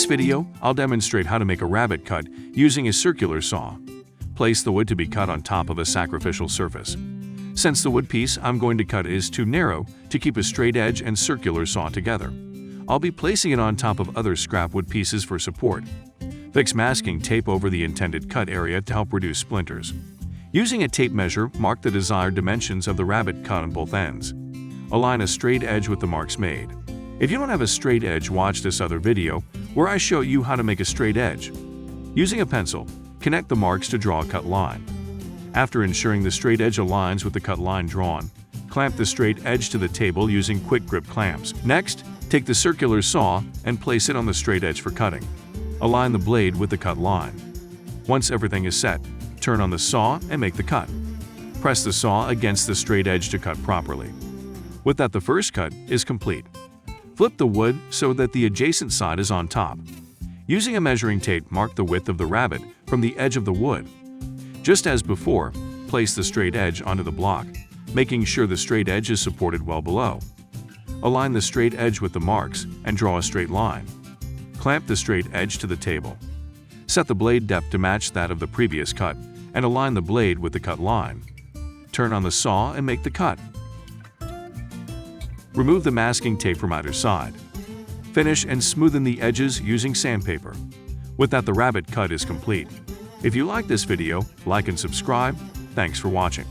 this video, I'll demonstrate how to make a rabbet cut using a circular saw. Place the wood to be cut on top of a sacrificial surface. Since the wood piece I'm going to cut is too narrow to keep a straight edge and circular saw together, I'll be placing it on top of other scrap wood pieces for support. Fix masking tape over the intended cut area to help reduce splinters. Using a tape measure, mark the desired dimensions of the rabbet cut on both ends. Align a straight edge with the marks made. If you don't have a straight edge, watch this other video where I show you how to make a straight edge. Using a pencil, connect the marks to draw a cut line. After ensuring the straight edge aligns with the cut line drawn, clamp the straight edge to the table using quick grip clamps. Next, take the circular saw and place it on the straight edge for cutting. Align the blade with the cut line. Once everything is set, turn on the saw and make the cut. Press the saw against the straight edge to cut properly. With that, the first cut is complete. Flip the wood so that the adjacent side is on top. Using a measuring tape, mark the width of the rabbet from the edge of the wood. Just as before, place the straight edge onto the block, making sure the straight edge is supported well below. Align the straight edge with the marks and draw a straight line. Clamp the straight edge to the table. Set the blade depth to match that of the previous cut and align the blade with the cut line. Turn on the saw and make the cut. Remove the masking tape from either side. Finish and smoothen the edges using sandpaper. With that, the rabbet cut is complete. If you like this video, like and subscribe. Thanks for watching.